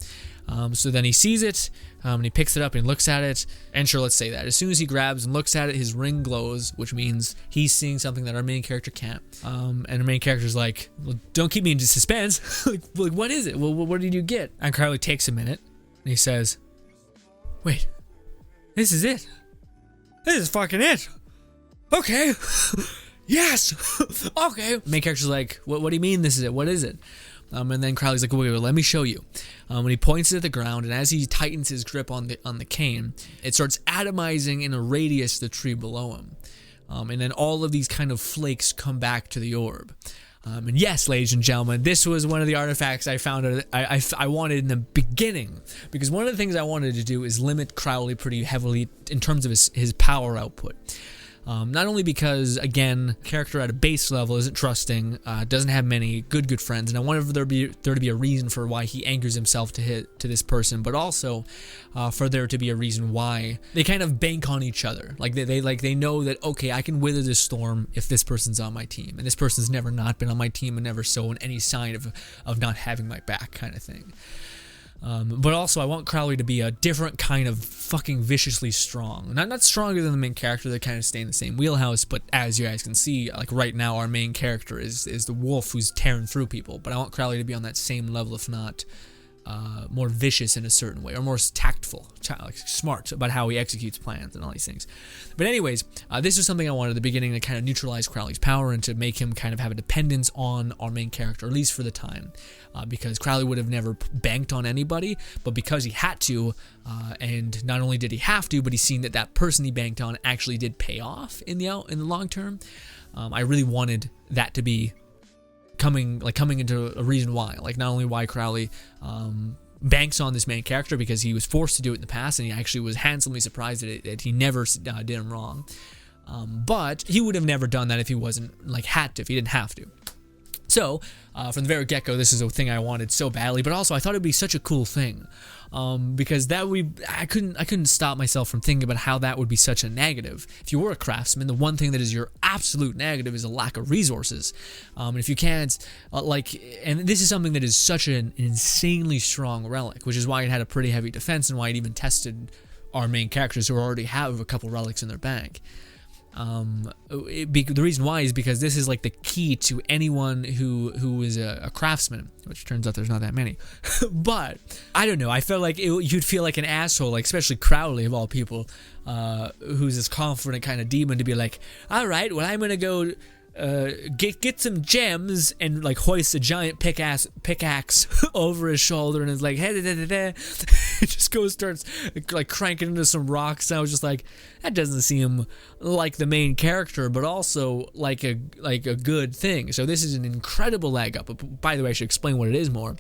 So then he sees it, and he picks it up and looks at it, and sure, let's say that as soon as he grabs and looks at it, his ring glows, which means he's seeing something that our main character can't. And the main character's like, well, don't keep me in suspense. like, what is it? Well, what did you get? And Crowley takes a minute, and he says, wait, this is it. This is fucking it. Okay. Yes. Okay. Main character's like, what do you mean this is it? What is it? And then Crowley's like, wait, let me show you. And he points it at the ground, and as he tightens his grip on the cane, it starts atomizing in a radius the tree below him. And then all of these kind of flakes come back to the orb. And yes, ladies and gentlemen, this was one of the artifacts I found I wanted in the beginning, because one of the things I wanted to do is limit Crowley pretty heavily in terms of his power output. Not only because, again, character at a base level isn't trusting, doesn't have many good friends, and I wanted there to be a reason for why he angers himself to this person, but also for there to be a reason why they kind of bank on each other. Like they know that, okay, I can weather this storm if this person's on my team, and this person's never not been on my team and never shown any sign of not having my back, kind of thing. But also I want Crowley to be a different kind of fucking viciously strong. Not stronger than the main character, they kind of stay in the same wheelhouse, but as you guys can see, like right now our main character is the wolf who's tearing through people, but I want Crowley to be on that same level, if not more vicious in a certain way, or more tactful, like smart about how he executes plans and all these things. But anyways, this is something I wanted at the beginning to kind of neutralize Crowley's power and to make him kind of have a dependence on our main character, at least for the time, because Crowley would have never banked on anybody, but because he had to, and not only did he have to, but he's seen that person he banked on actually did pay off in the long term. I really wanted that to be coming into a reason why, like not only why Crowley banks on this main character because he was forced to do it in the past, and he actually was handsomely surprised that he never did him wrong, but he would have never done that if he wasn't like had to, if he didn't have to. So from the very get-go, this is a thing I wanted so badly, but also I thought it'd be such a cool thing, because I couldn't stop myself from thinking about how that would be such a negative. If you were a craftsman, the one thing that is your absolute negative is a lack of resources. And if you can't, and this is something that is such an insanely strong relic, which is why it had a pretty heavy defense and why it even tested our main characters who already have a couple relics in their bag. The reason why is because this is like the key to anyone who is a craftsman, which turns out there's not that many. But I don't know, I felt like you'd feel like an asshole, like especially Crowley of all people, who's this confident kind of demon, to be like, all right, well, I'm gonna go get some gems, and like hoist a giant pickaxe over his shoulder, and is like, hey, it just starts like cranking into some rocks. And I was just like, that doesn't seem like the main character, but also like a good thing. So this is an incredible leg up. But by the way, I should explain what it is more.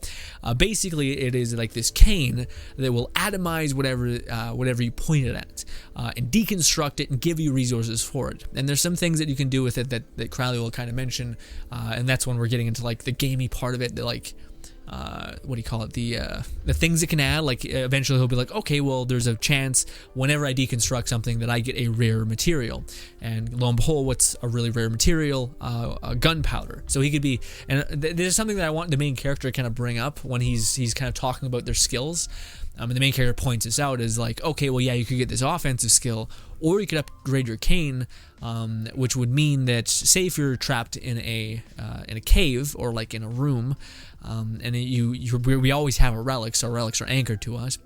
Basically, it is like this cane that will atomize whatever you point it at, and deconstruct it and give you resources for it. And there's some things that you can do with it that Crowley Crowley will kind of mention, and that's when we're getting into like the gamey part of it, like what do you call it, the things it can add. Like eventually he'll be like, okay, well there's a chance whenever I deconstruct something that I get a rare material, and lo and behold, what's a really rare material? Gunpowder. So he could be, and there's something that I want the main character to kind of bring up when he's kind of talking about their skills. And the main character points this out as like, okay, well, yeah, you could get this offensive skill, or you could upgrade your cane, which would mean that, say, if you're trapped in a cave or like in a room, and we always have a relic, so our relics are anchored to us.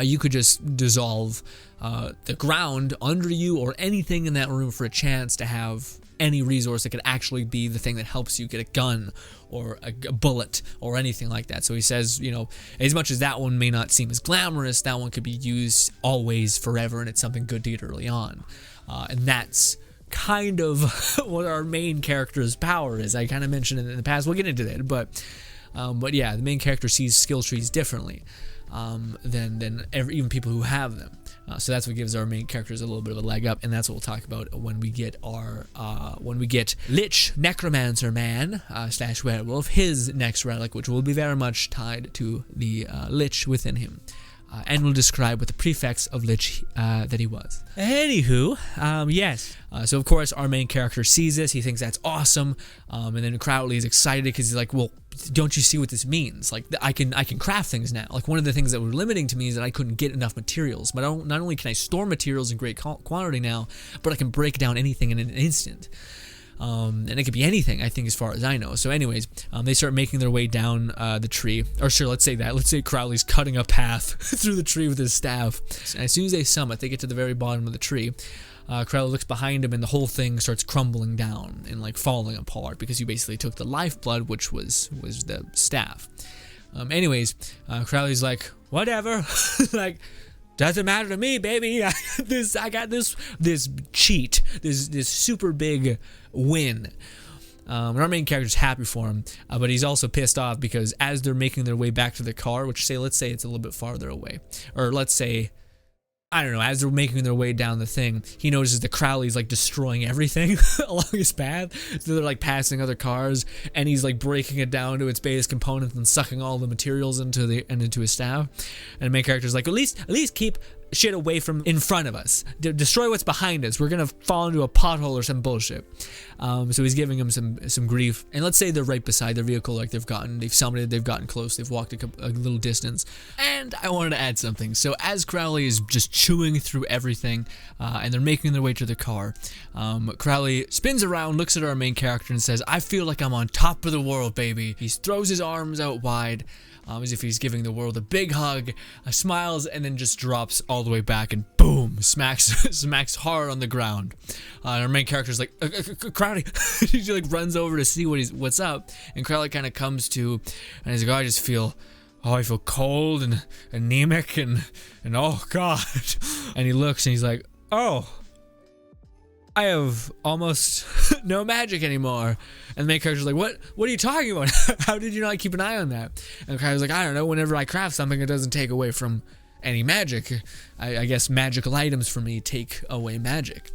You could just dissolve the ground under you or anything in that room for a chance to have any resource that could actually be the thing that helps you get a gun or a bullet or anything like that. So he says, you know, as much as that one may not seem as glamorous, that one could be used always, forever, and it's something good to get early on. And that's kind of what our main character's power is. I kind of mentioned it in the past. We'll get into that, but yeah, the main character sees skill trees differently than even people who have them. So that's what gives our main characters a little bit of a leg up, and that's what we'll talk about when we get Lich Necromancer Man / Werewolf, his next relic, which will be very much tied to the Lich within him. And will describe with the prefix of Lich that he was. Anywho, yes. So of course our main character sees this. He thinks that's awesome, and then Crowley is excited because he's like, "Well, don't you see what this means? Like, I can craft things now. Like, one of the things that were limiting to me is that I couldn't get enough materials. But not only can I store materials in great quantity now, but I can break down anything in an instant." And it could be anything, I think, as far as I know. So anyways, they start making their way down the tree. Or sure, let's say Crowley's cutting a path through the tree with his staff. And as soon as they summit, they get to the very bottom of the tree. Crowley looks behind him, and the whole thing starts crumbling down and like falling apart because you basically took the lifeblood, which was the staff. Anyways, Crowley's like, whatever. Like, doesn't matter to me, baby. I got this cheat, this super big win. And our main character's happy for him, but he's also pissed off because as they're making their way back to the car, which let's say it's a little bit farther away, or let's say, I don't know, as they're making their way down the thing, he notices that Crowley's like destroying everything along his path. So they're like passing other cars, and he's like breaking it down to its base components and sucking all the materials into his staff. And the main character's like, at least keep shit away from in front of us. Destroy what's behind us. We're gonna fall into a pothole or some bullshit. So he's giving him some grief. And let's say they're right beside their vehicle, like they've summited, they've gotten close, they've walked a little distance. And I wanted to add something. So as Crowley is just chewing through everything, and they're making their way to the car, Crowley spins around, looks at our main character, and says, "I feel like I'm on top of the world, baby." He throws his arms out wide, as if he's giving the world a big hug, smiles, and then just drops all the way back and boom, smacks hard on the ground. And our main character's like, Crowley. He like runs over to see what's up, and Crowley kind of comes to, and he's like, I feel cold and anemic and oh god. And he looks and he's like, oh, I have almost no magic anymore. And the main character's like, what are you talking about? How did you not keep an eye on that? And the character's like, I don't know, whenever I craft something, it doesn't take away from any magic. I guess magical items for me take away magic.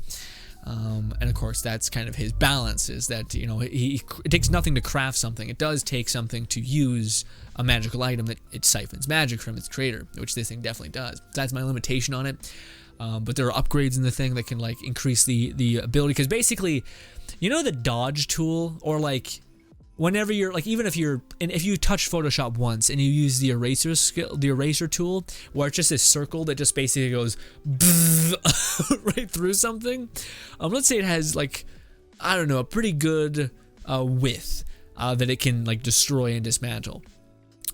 And of course, that's kind of his balance, is that, you know, it takes nothing to craft something. It does take something to use a magical item that it siphons magic from its creator, which this thing definitely does. That's my limitation on it. But there are upgrades in the thing that can like increase the ability, because basically, you know, the dodge tool, or like whenever you're like, even if you touch Photoshop once and you use the eraser tool, where it's just this circle that just basically goes right through something. Let's say it has like, I don't know, a pretty good width that it can like destroy and dismantle.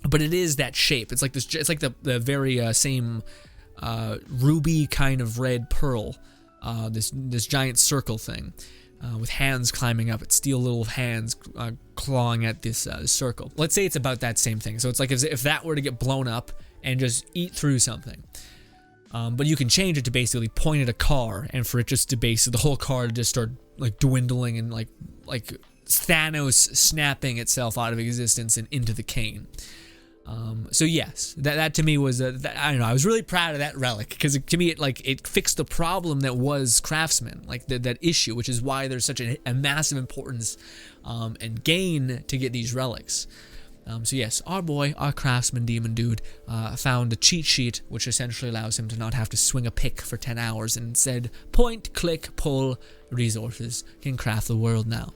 But it is that shape. It's like this. It's like the very same ruby kind of red pearl. This giant circle thing. With hands climbing up it, steel little hands clawing at this circle. Let's say it's about that same thing. So it's like if that were to get blown up and just eat through something. But you can change it to basically point at a car, and for it just to basically the whole car to just start like dwindling and like Thanos snapping itself out of existence and into the cane. So yes, that to me was I don't know. I was really proud of that relic because to me it fixed the problem that was craftsman, like that issue, which is why there's such a massive importance and gain to get these relics. So yes, our craftsman demon dude found a cheat sheet which essentially allows him to not have to swing a pick for 10 hours and instead point, click, pull resources, can craft the world now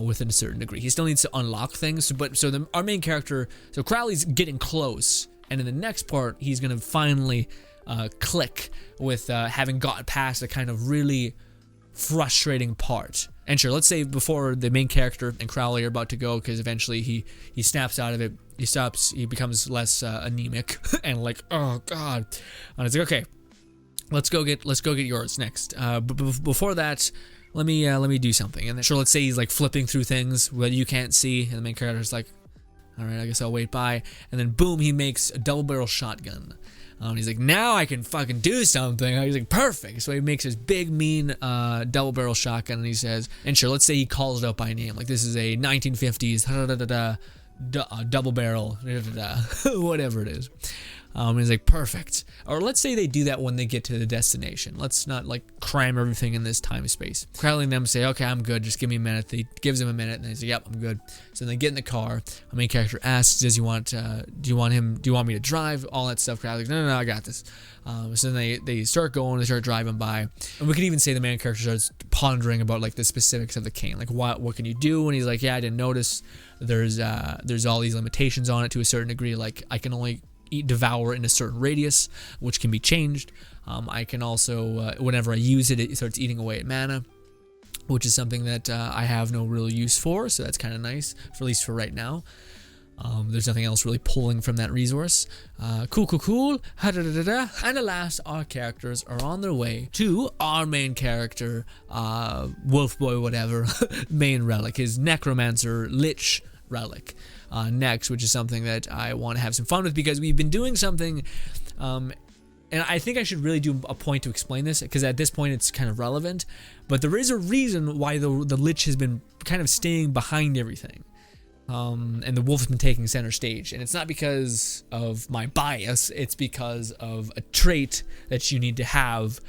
within a certain degree. He still needs to unlock things, but our main character, so Crowley's getting close, and in the next part he's gonna finally click with having got past a kind of really frustrating part. And sure, let's say before the main character and Crowley are about to go, because eventually he snaps out of it. He becomes less anemic and like, oh god. And it's like, okay, let's go get yours next. But before that, let me do something. And then sure, let's say he's like flipping through things that you can't see, and the main character's like, all right, I guess I'll wait by. And then boom, he makes a double barrel shotgun. He's like, now I can fucking do something. He's like, perfect. So he makes his big, mean double barrel shotgun, and he says, and sure, let's say he calls it out by name. Like, this is a 1950s double barrel, whatever it is. He's like, perfect. Or let's say they do that when they get to the destination. Let's not like cram everything in this time space. Crowley and them say, okay, I'm good. Just give me a minute. He gives him a minute, and they say, yep, I'm good. So they get in the car. Our main character asks, do you want me to drive? All that stuff. Crowley's like, no, I got this. So then they start going. They start driving by, and we could even say the main character starts pondering about like the specifics of the cane. Like, what can you do? And he's like, yeah, I didn't notice. There's all these limitations on it to a certain degree. Like, I can only devour in a certain radius, which can be changed. I can also, whenever I use it, it starts eating away at mana, which is something that I have no real use for, so that's kind of nice, for at least for right now. There's nothing else really pulling from that resource. Cool. And alas, our characters are on their way to our main character, Wolf Boy, whatever, main relic, his Necromancer Lich relic. Next, which is something that I want to have some fun with, because we've been doing something, and I think I should really do a point to explain this, because at this point it's kind of relevant, but there is a reason why the Lich has been kind of staying behind everything, and the Wolf has been taking center stage, and it's not because of my bias, it's because of a trait that you need to have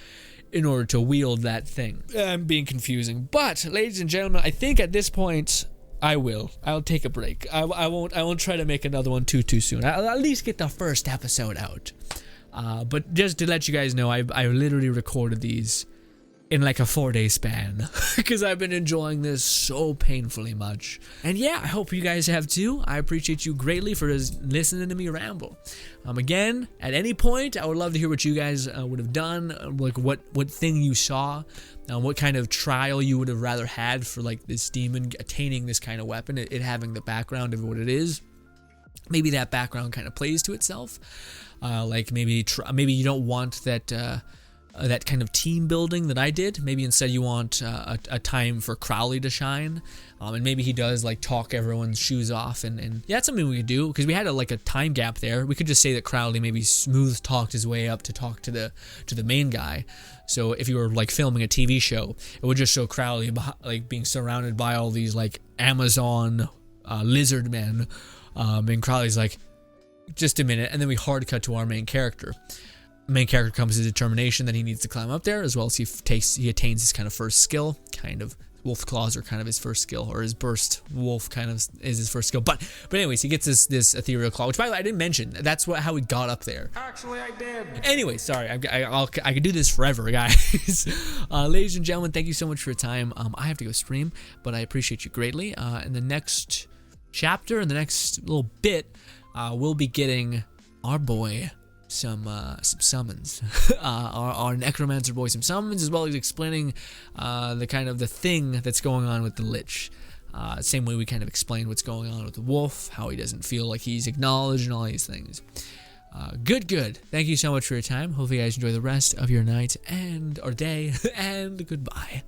in order to wield that thing. I'm being confusing, but ladies and gentlemen, I think at this point I'll take a break. I won't try to make another one too soon. I'll at least get the first episode out. But just to let you guys know, I literally recorded these in like a 4-day span because I've been enjoying this so painfully much. And yeah, I hope you guys have too. I appreciate you greatly for just listening to me ramble. Again, at any point, I would love to hear what you guys would have done, like what thing you saw, what kind of trial you would have rather had for like this demon attaining this kind of weapon, it having the background of what it is. Maybe that background kind of plays to itself. Like maybe you don't want that kind of team building that I did. Maybe instead you want a time for Crowley to shine, and maybe he does like talk everyone's shoes off, and yeah, that's something we could do, because we had a time gap there. We could just say that Crowley maybe smooth talked his way up to talk to the main guy. So if you were like filming a TV show, it would just show Crowley like being surrounded by all these like Amazon lizard men, and Crowley's like, just a minute, and then we hard cut to our main character. Main character comes to the determination that he needs to climb up there, as well as he attains his kind of first skill. Kind of wolf claws are kind of his first skill, or his burst wolf kind of is his first skill. But anyways, he gets this ethereal claw, which by the way I didn't mention. That's how he got up there. Actually, I did. Anyway, sorry, I could do this forever, guys. Ladies and gentlemen, thank you so much for your time. I have to go stream, but I appreciate you greatly. In the next chapter, in the next little bit, we'll be getting our boy some summons, our necromancer boy some summons, as well as explaining the thing that's going on with the Lich. Same way we kind of explained what's going on with the wolf, how he doesn't feel like he's acknowledged, and all these things. Good. Thank you so much for your time. Hope you guys enjoy the rest of your night or day, and goodbye.